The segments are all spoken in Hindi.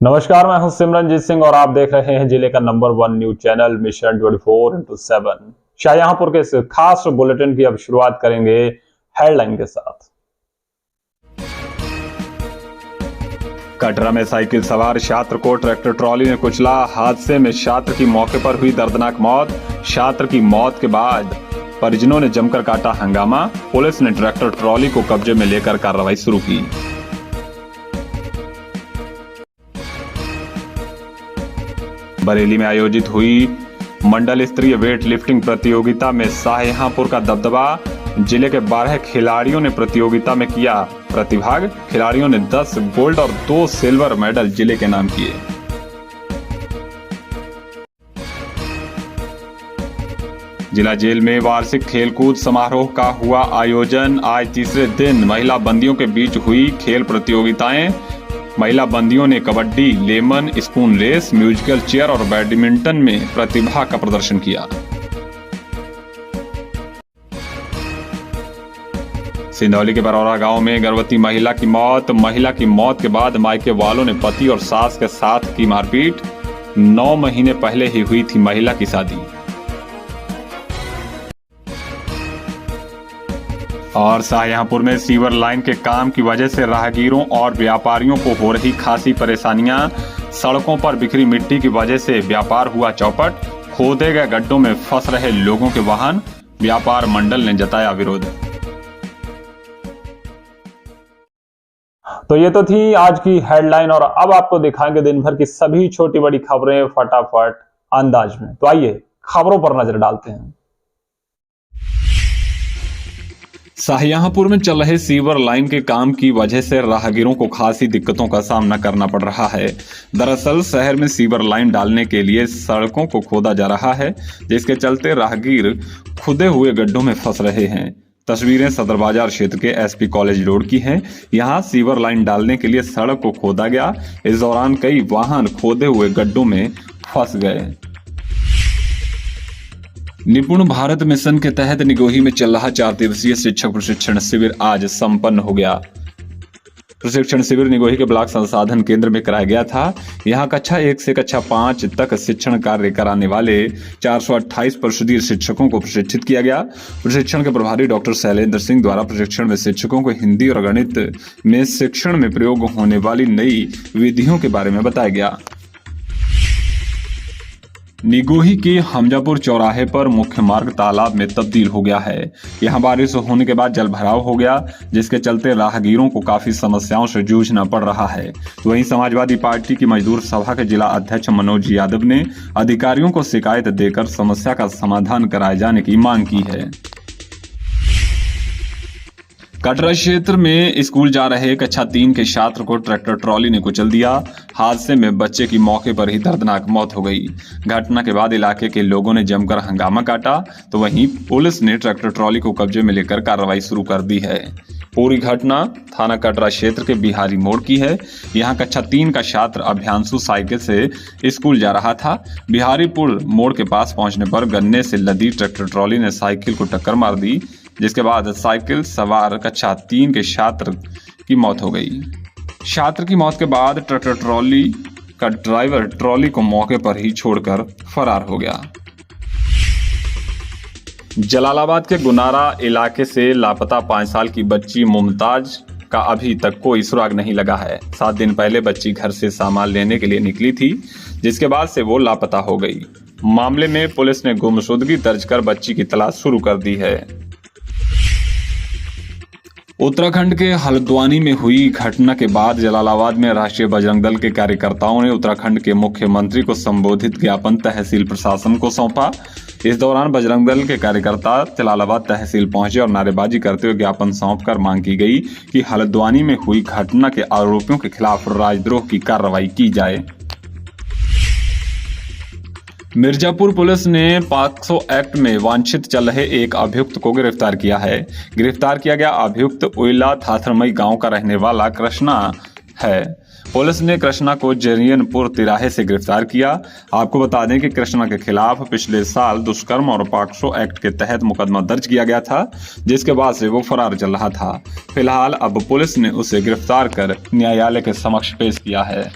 नमस्कार, मैं हूं सिमरनजीत सिंह और आप देख रहे हैं जिले का number 1 news channel mission 24x7। Shahjahanpur के इस खास बुलेटिन की अब शुरुआत करेंगे हेडलाइन के साथ। कटरा में साइकिल सवार छात्र को ट्रैक्टर ट्रॉली ने कुचला। हादसे में छात्र की मौके पर हुई दर्दनाक मौत। छात्र की मौत के बाद परिजनों ने जमकर काटा हंगामा। पुलिस ने ट्रैक्टर ट्रॉली को कब्जे में लेकर कार्रवाई शुरू की। बरेली में आयोजित हुई मंडल स्तरीय वेट लिफ्टिंग प्रतियोगिता में शाहजहांपुर का दबदबा। जिले के 12 खिलाड़ियों ने प्रतियोगिता में किया प्रतिभाग। खिलाड़ियों ने 10 गोल्ड और 2 सिल्वर मेडल जिले के नाम किए। जिला जेल में वार्षिक खेलकूद समारोह का हुआ आयोजन। आज तीसरे दिन महिला बंदियों के बीच हुई खेल प्रतियोगिताएं। महिला बंदियों ने kabaddi, lemon spoon race, musical chair और बैडमिंटन में प्रतिभा का प्रदर्शन किया। सिंधौली के बरौरा गांव में गर्भवती महिला की मौत। महिला की मौत के बाद मायके वालों ने पति और सास के साथ की मारपीट। 9 महीने पहले ही हुई थी महिला की शादी। और शाहजहांपुर में सीवर लाइन के काम की वजह से राहगीरों और व्यापारियों को हो रही खासी परेशानियां। सड़कों पर बिखरी मिट्टी की वजह से व्यापार हुआ चौपट। खोदे गए गड्ढों में फंस रहे लोगों के वाहन। व्यापार मंडल ने जताया विरोध। तो ये तो थी आज की हेडलाइन और अब आपको दिखाएंगे दिन भर की सभी छोटी बड़ी खबरें फटाफट अंदाज में। तो आइए खबरों पर नजर डालते हैं। शाहजहांपुर में चल रहे सीवर लाइन के काम की वजह से राहगीरों को खासी दिक्कतों का सामना करना पड़ रहा है। दरअसल शहर में सीवर लाइन डालने के लिए सड़कों को खोदा जा रहा है, जिसके चलते राहगीर खुदे हुए गड्ढों में फंस रहे हैं। तस्वीरें सदर बाजार क्षेत्र के एसपी कॉलेज रोड की हैं। यहां सीवर लाइन डालने के लिए सड़क को खोदा गया। इस दौरान कई वाहन खोदे हुए गड्ढों में फंस गए। निपुण भारत मिशन के तहत निगोही में चल रहा 4 दिवसीय शिक्षक प्रशिक्षण शिविर आज संपन्न हो गया। प्रशिक्षण शिविर निगोही के ब्लॉक संसाधन केंद्र में कराया गया था। यहां कक्षा 1 से कक्षा 5 तक शिक्षण कार्य कराने वाले 428 परिषदीय शिक्षकों को प्रशिक्षित किया गया। प्रशिक्षण के प्रभारी डॉक्टर शैलेंद्र सिंह द्वारा प्रशिक्षण में शिक्षकों को हिंदी और गणित में शिक्षण में प्रयोग होने वाली नई विधियों के बारे में बताया गया। निगोही के हमजापुर चौराहे पर मुख्य मार्ग तालाब में तब्दील हो गया है। यहां बारिश होने के बाद जल भराव हो गया, जिसके चलते राहगीरों को काफी समस्याओं से जूझना पड़ रहा है। वहीं समाजवादी पार्टी की मजदूर सभा के जिला अध्यक्ष मनोज यादव ने अधिकारियों को शिकायत देकर समस्या का समाधान कराए जाने की मांग की है। कटरा क्षेत्र में स्कूल जा रहे कक्षा 3 के छात्र को ट्रैक्टर ट्रॉली ने कुचल दिया। हादसे में बच्चे की मौके पर ही दर्दनाक मौत हो गई। घटना के बाद इलाके के लोगों ने जमकर हंगामा काटा, तो वहीं पुलिस ने ट्रैक्टर ट्रॉली को कब्जे में लेकर कार्रवाई शुरू कर दी है। पूरी घटना थाना कटरा क्षेत्र के बिहारी मोड़ की है। यहाँ कक्षा 3 का छात्र अभ्यांशु साइकिल से स्कूल जा रहा था। बिहारीपुर मोड़ के पास पहुंचने पर गन्ने से लदी ट्रैक्टर ट्रॉली ने साइकिल को टक्कर मार दी, जिसके बाद साइकिल सवार कक्षा 3 के छात्र की मौत हो गई। छात्र की मौत के बाद ट्रैक्टर ट्रॉली का ड्राइवर ट्रॉली को मौके पर ही छोड़कर फरार हो गया। जलालाबाद के गुनारा इलाके से लापता 5 साल की बच्ची मुमताज का अभी तक कोई सुराग नहीं लगा है। 7 दिन पहले बच्ची घर से सामान लेने के लिए निकली थी, जिसके बाद से वो लापता हो गई। मामले में पुलिस ने गुमशुदगी दर्ज कर बच्ची की तलाश शुरू कर दी है। उत्तराखंड के हल्द्वानी में हुई घटना के बाद जलालाबाद में राष्ट्रीय बजरंग दल के कार्यकर्ताओं ने उत्तराखंड के मुख्यमंत्री को संबोधित ज्ञापन तहसील प्रशासन को सौंपा। इस दौरान बजरंग दल के कार्यकर्ता जलालाबाद तहसील पहुंचे और नारेबाजी करते हुए ज्ञापन सौंपकर मांग की गई कि हल्द्वानी में हुई घटना के आरोपियों के खिलाफ राजद्रोह की कार्रवाई की जाए। मिर्जापुर पुलिस ने पॉक्सो एक्ट में वांछित चल रहे एक अभियुक्त को गिरफ्तार किया है। गिरफ्तार किया गया अभियुक्त उइला थाथरमई गांव का रहने वाला कृष्णा है। पुलिस ने कृष्णा को जरियनपुर तिराहे से गिरफ्तार किया। आपको बता दें कि कृष्णा के खिलाफ पिछले साल दुष्कर्म और पॉक्सो एक्ट के तहत मुकदमा दर्ज किया गया था, जिसके बाद से वो फरार चल रहा था। फिलहाल अब पुलिस ने उसे गिरफ्तार कर न्यायालय के समक्ष पेश किया है।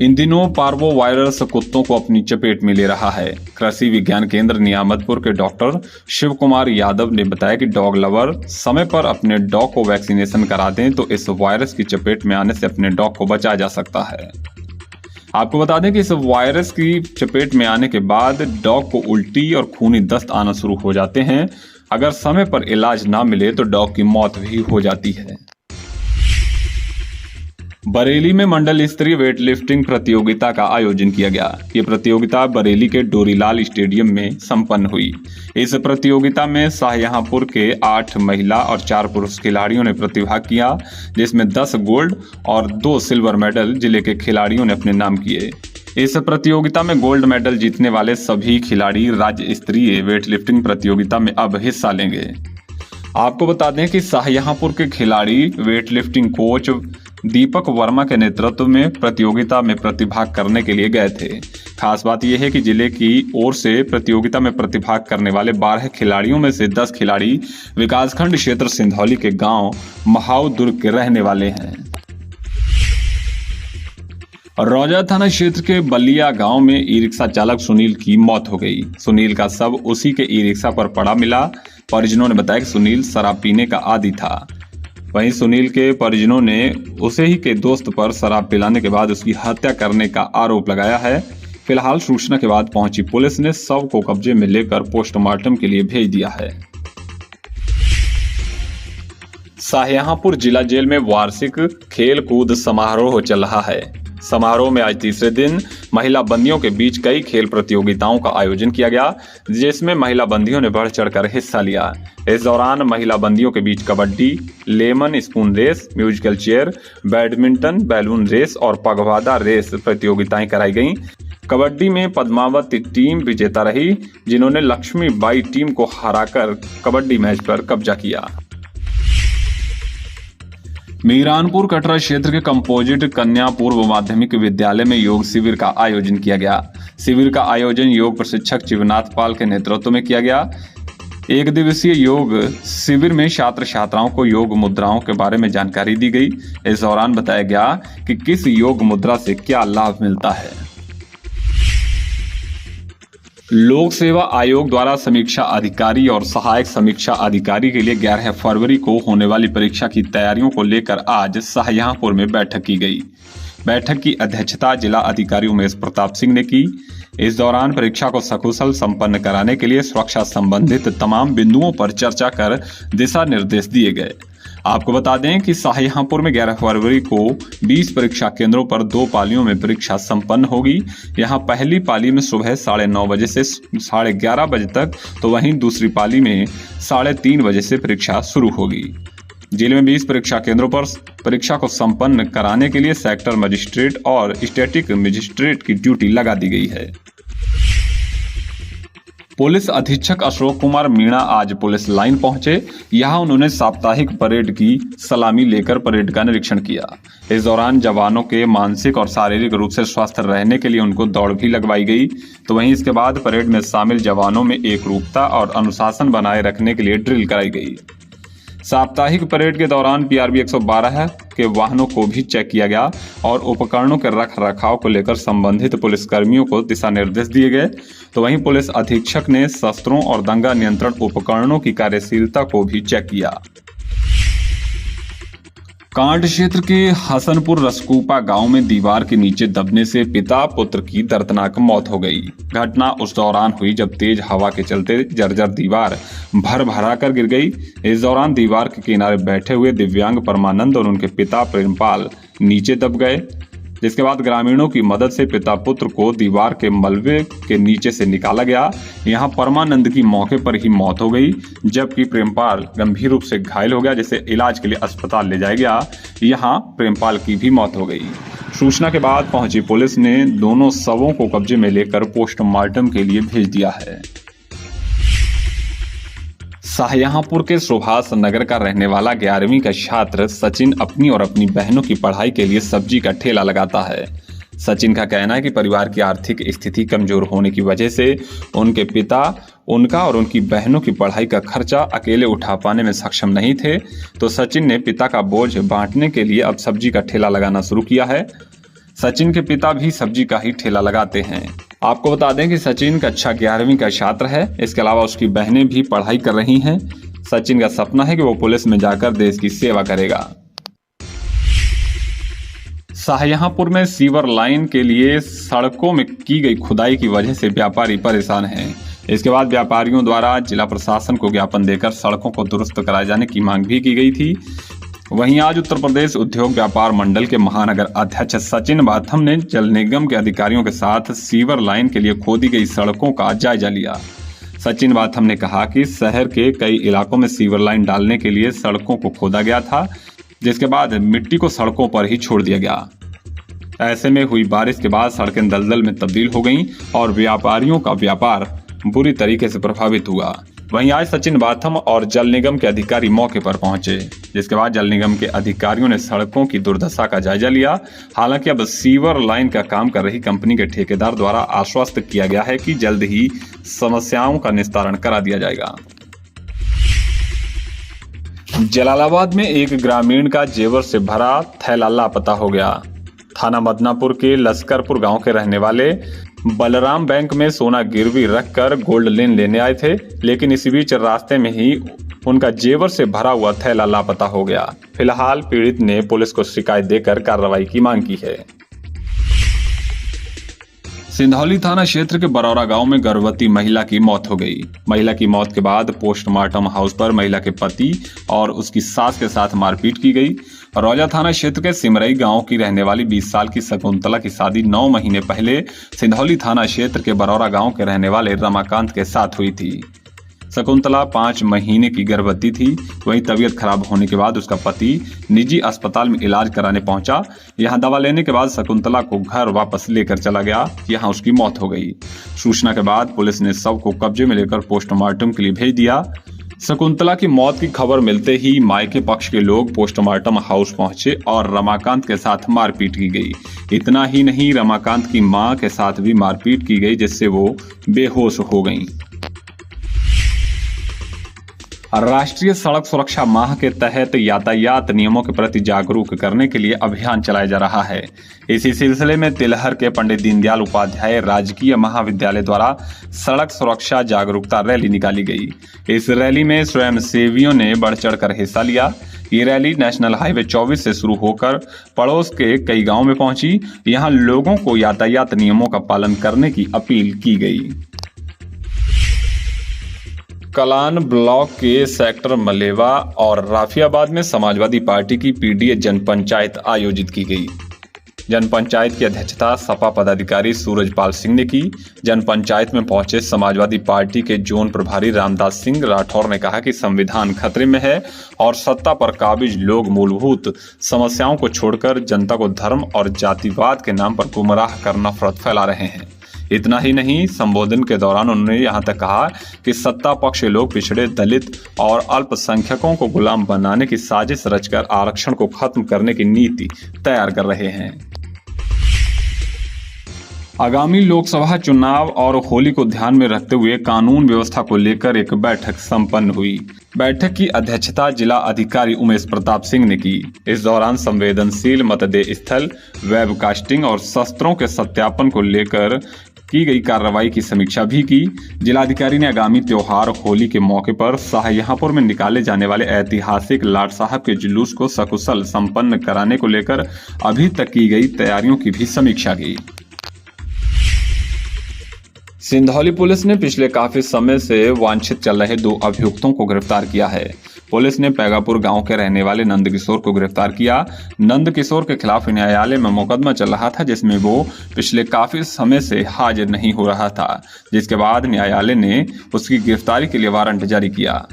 इन दिनों पार्वो वायरस कुत्तों को अपनी चपेट में ले रहा है। कृषि विज्ञान केंद्र नियामतपुर के डॉक्टर शिव कुमार यादव ने बताया कि डॉग लवर समय पर अपने डॉग को वैक्सीनेशन करा दें तो इस वायरस की चपेट में आने से अपने डॉग को बचाया जा सकता है। आपको बता दें कि इस वायरस की चपेट में आने के बाद डॉग को उल्टी और खूनी दस्त आना शुरू हो जाते हैं। अगर समय पर इलाज ना मिले तो डॉग की मौत भी हो जाती है। बरेली में मंडल स्तरीय वेट लिफ्टिंग प्रतियोगिता का आयोजन किया गया। ये प्रतियोगिता बरेली के डोरीलाल स्टेडियम में संपन्न हुई। इस प्रतियोगिता में शाहजहांपुर के 8 महिला और 4 पुरुष खिलाड़ियों ने प्रतिभाग किया, जिसमें 10 गोल्ड और 2 सिल्वर मेडल जिले के खिलाड़ियों ने अपने नाम किए। इस प्रतियोगिता में गोल्ड मेडल जीतने वाले सभी खिलाड़ी राज्य स्तरीय वेट लिफ्टिंग प्रतियोगिता में अब हिस्सा लेंगे। आपको बता दें कि शाहजहांपुर के खिलाड़ी weight lifting coach Deepak Verma के नेतृत्व में प्रतियोगिता में प्रतिभाग करने के लिए गए थे। खास बात यह है कि जिले की ओर से प्रतियोगिता में प्रतिभाग करने वाले 12 खिलाड़ियों में से 10 खिलाड़ी विकासखंड क्षेत्र सिंधौली के गांव महाव दुर्ग के रहने वाले हैं। रौजा थाना क्षेत्र के बलिया गांव में ई रिक्शा चालक सुनील की मौत हो गई। सुनील का शव उसी के ई रिक्शा पर पड़ा मिला। परिजनों ने बताया कि सुनील शराब पीने का आदी था। वहीं सुनील के परिजनों ने उसे ही के दोस्त पर शराब पिलाने के बाद उसकी हत्या करने का आरोप लगाया है। फिलहाल सूचना के बाद पहुंची पुलिस ने शव को कब्जे में लेकर पोस्टमार्टम के लिए भेज दिया है। शाहजहांपुर जिला जेल में वार्षिक खेल कूद समारोह चल रहा है। समारोह में आज तीसरे दिन महिला बंदियों के बीच कई खेल प्रतियोगिताओं का आयोजन किया गया, जिसमें महिला बंदियों ने बढ़ चढ़कर हिस्सा लिया। इस दौरान महिला बंदियों के बीच kabaddi, lemon spoon race, musical chair, badminton, balloon race और पगवादा रेस प्रतियोगिताएं कराई गईं। कबड्डी में पद्मावती टीम विजेता रही, जिन्होंने लक्ष्मीबाई टीम को हराकर कबड्डी मैच पर कब्जा किया। मीरानपुर कटरा क्षेत्र के कंपोजिट कन्या पूर्व माध्यमिक विद्यालय में योग शिविर का आयोजन किया गया। शिविर का आयोजन योग प्रशिक्षक शिवनाथ पाल के नेतृत्व में किया गया। एक दिवसीय योग शिविर में छात्र छात्राओं को योग मुद्राओं के बारे में जानकारी दी गई। इस दौरान बताया गया कि किस योग मुद्रा से क्या लाभ मिलता है। लोक सेवा आयोग द्वारा समीक्षा अधिकारी और सहायक समीक्षा अधिकारी के लिए 11 फरवरी को होने वाली परीक्षा की तैयारियों को लेकर आज शाहजहांपुर में बैठक की गई। बैठक की अध्यक्षता जिला अधिकारी उमेश प्रताप सिंह ने की। इस दौरान परीक्षा को सकुशल संपन्न कराने के लिए सुरक्षा संबंधित तमाम बिंदुओं पर चर्चा कर दिशा निर्देश दिए गए। आपको बता दें कि शाहजहांपुर में 11 फरवरी को 20 परीक्षा केंद्रों पर 2 पालियों में परीक्षा संपन्न होगी। यहां पहली पाली में सुबह 9:30 बजे से 11:30 बजे तक, तो वहीं दूसरी पाली में 3:30 बजे से परीक्षा शुरू होगी। जिले में 20 परीक्षा केंद्रों पर परीक्षा को संपन्न कराने के लिए सेक्टर मजिस्ट्रेट और स्टैटिक मजिस्ट्रेट की ड्यूटी लगा दी गई है। पुलिस अधीक्षक अशोक कुमार मीणा आज पुलिस लाइन पहुंचे। यहां उन्होंने साप्ताहिक परेड की सलामी लेकर परेड का निरीक्षण किया। इस दौरान जवानों के मानसिक और शारीरिक रूप से स्वस्थ रहने के लिए उनको दौड़ भी लगवाई गई। तो वहीं इसके बाद परेड में शामिल जवानों में एकरूपता और अनुशासन बनाए रखने के लिए ड्रिल कराई गई। साप्ताहिक परेड के दौरान पीआरबी 112 के वाहनों को भी चेक किया गया और उपकरणों के रख रखाव को लेकर संबंधित पुलिसकर्मियों को दिशा निर्देश दिए गए। तो वहीं पुलिस अधीक्षक ने शस्त्रों और दंगा नियंत्रण उपकरणों की कार्यशीलता को भी चेक किया। कांड क्षेत्र के हसनपुर रसकूपा गांव में दीवार के नीचे दबने से पिता पुत्र की दर्दनाक मौत हो गई। घटना उस दौरान हुई जब तेज हवा के चलते जर्जर दीवार भरा कर गिर गई। इस दौरान दीवार के किनारे बैठे हुए दिव्यांग परमानंद और उनके पिता प्रेमपाल नीचे दब गए, जिसके बाद ग्रामीणों की मदद से पिता पुत्र को दीवार के मलबे के नीचे से निकाला गया। यहां परमानंद की मौके पर ही मौत हो गई, जबकि प्रेमपाल गंभीर रूप से घायल हो गया, जिसे इलाज के लिए अस्पताल ले जाया गया। यहां प्रेमपाल की भी मौत हो गई। सूचना के बाद पहुंची पुलिस ने दोनों शवों को कब्जे में लेकर पोस्टमार्टम के लिए भेज दिया है। शाहजहांपुर के सुभाष नगर का रहने वाला 11वीं का छात्र सचिन अपनी और अपनी बहनों की पढ़ाई के लिए सब्जी का ठेला लगाता है। सचिन का कहना है कि परिवार की आर्थिक स्थिति कमजोर होने की वजह से उनके पिता उनका और उनकी बहनों की पढ़ाई का खर्चा अकेले उठा पाने में सक्षम नहीं थे। तो सचिन ने पिता का बोझ बांटने के लिए अब सब्जी का ठेला लगाना शुरू किया है। सचिन के पिता भी सब्जी का ही ठेला लगाते हैं। आपको बता दें कि सचिन कक्षा 11वीं का छात्र है। इसके अलावा उसकी बहनें भी पढ़ाई कर रही हैं। सचिन का सपना है कि वो पुलिस में जाकर देश की सेवा करेगा। शाहजहांपुर में सीवर लाइन के लिए सड़कों में की गई खुदाई की वजह से व्यापारी परेशान हैं। इसके बाद व्यापारियों द्वारा जिला प्रशासन को ज्ञापन देकर सड़कों को दुरुस्त कराए जाने की मांग भी की गई थी। वहीं आज उत्तर प्रदेश उद्योग व्यापार मंडल के महानगर अध्यक्ष सचिन बाथम ने जल निगम के अधिकारियों के साथ सीवर लाइन के लिए खोदी गई सड़कों का जायजा लिया। सचिन बाथम ने कहा कि शहर के कई इलाकों में सीवर लाइन डालने के लिए सड़कों को खोदा गया था, जिसके बाद मिट्टी को सड़कों पर ही छोड़ दिया गया। ऐसे में हुई बारिश के बाद सड़कें दलदल में तब्दील हो गईं और व्यापारियों का व्यापार बुरी तरीके से प्रभावित हुआ। वहीं आज सचिन बाथम और जल निगम के अधिकारी मौके पर पहुंचे, जिसके बाद जल निगम के अधिकारियों ने सड़कों की दुर्दशा का जायजा लिया। हालांकि अब सीवर लाइन का काम कर रही कंपनी के ठेकेदार द्वारा आश्वस्त किया गया है कि जल्द ही समस्याओं का निस्तारण करा दिया जाएगा। जलालाबाद में एक ग्रामीण का जेवर से भरा थैला लापता हो गया। थाना मदनापुर के लश्करपुर गांव के रहने वाले बलराम बैंक में सोना गिरवी रखकर गोल्ड लोन लेने आए थे, लेकिन इसी बीच रास्ते में ही उनका जेवर से भरा हुआ थैला लापता हो गया। फिलहाल पीड़ित ने पुलिस को शिकायत देकर कार्रवाई की मांग की है। सिंधौली थाना क्षेत्र के बरौरा गांव में गर्भवती महिला की मौत हो गई। महिला की मौत के बाद पोस्टमार्टम हाउस पर महिला के पति और उसकी सास के साथ मारपीट की गई। रौजा थाना क्षेत्र के सिमरई गांव की रहने वाली 20 साल की शकुंतला की शादी 9 महीने पहले सिंधौली थाना क्षेत्र के बरौरा गांव के रहने वाले रमाकांत के साथ हुई थी। शकुंतला 5 महीने की गर्भवती थी। वहीं तबीयत खराब होने के बाद उसका पति निजी अस्पताल में इलाज कराने पहुंचा। यहां दवा लेने के बाद शकुंतला को घर वापस लेकर चला गया। यहां उसकी मौत हो गई। सूचना के बाद पुलिस ने शव को कब्जे में लेकर पोस्टमार्टम के लिए भेज दिया। शकुंतला की मौत की खबर मिलते ही मायके पक्ष के लोग पोस्टमार्टम हाउस पहुंचे और रमाकांत के साथ मारपीट की गई। इतना ही नहीं, रमाकांत की मां के साथ भी मारपीट की गई, जिससे वो बेहोश हो गईं। राष्ट्रीय सड़क सुरक्षा माह के तहत यातायात नियमों के प्रति जागरूक करने के लिए अभियान चलाया जा रहा है। इसी सिलसिले में तिलहर के पंडित दीनदयाल उपाध्याय राजकीय महाविद्यालय द्वारा सड़क सुरक्षा जागरूकता रैली निकाली गई। इस रैली में स्वयंसेवियों ने बढ़ चढ़कर हिस्सा लिया। ये रैली नेशनल हाईवे 24 से शुरू होकर पड़ोस के कई गांवों में पहुंची। यहां लोगों को यातायात नियमों का पालन करने की अपील की गई। कलान ब्लॉक के सेक्टर मलेवा और राफियाबाद में समाजवादी पार्टी की पीडीए जनपंचायत आयोजित की गई। जनपंचायत की अध्यक्षता सपा पदाधिकारी सूरजपाल सिंह ने की। जनपंचायत में पहुंचे समाजवादी पार्टी के जोन प्रभारी रामदास सिंह राठौर ने कहा कि संविधान खतरे में है और सत्ता पर काबिज लोग मूलभूत समस्याओं को छोड़कर जनता को धर्म और जातिवाद के नाम पर गुमराह कर नफरत फैला रहे हैं। इतना ही नहीं, संबोधन के दौरान उन्होंने यहां तक कहा कि सत्ता पक्ष के लोग पिछड़े, दलित और अल्पसंख्यकों को गुलाम बनाने की साजिश रचकर आरक्षण को खत्म करने की नीति तैयार कर रहे हैं। आगामी लोकसभा चुनाव और होली को ध्यान में रखते हुए कानून व्यवस्था को लेकर एक बैठक संपन्न हुई। बैठक की अध्यक्षता जिला अधिकारी उमेश प्रताप सिंह ने की। इस दौरान संवेदनशील मतदेय स्थल, वेबकास्टिंग और शस्त्रों के सत्यापन को लेकर की गई कार्रवाई की समीक्षा भी की। जिलाधिकारी ने आगामी त्योहार होली के मौके पर शाहजहांपुर में निकाले जाने वाले ऐतिहासिक लाट साहब के जुलूस को सकुशल संपन्न कराने को लेकर अभी तक की गई तैयारियों की भी समीक्षा की। सिंधौली पुलिस ने पिछले काफी समय से वांछित चल रहे 2 अभियुक्तों को गिरफ्तार किया है। पुलिस ने पैगापुर गांव के रहने वाले नंद किशोर को गिरफ्तार किया। नंद किशोर के खिलाफ न्यायालय में मुकदमा चल रहा था, जिसमें वो पिछले काफी समय से हाजिर नहीं हो रहा था, जिसके बाद न्यायालय ने उसकी गिरफ्तारी के लिए वारंट जारी किया।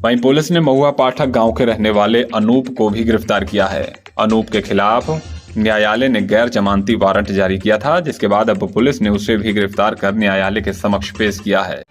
वहीं पुलिस ने महुआ पाठक गांव के रहने वाले अनूप को भी गिरफ्तार किया है। अनूप के खिलाफ न्यायालय ने गैर जमानती वारंट जारी किया था, जिसके बाद अब पुलिस ने उसे भी गिरफ्तार कर न्यायालय के समक्ष पेश किया है।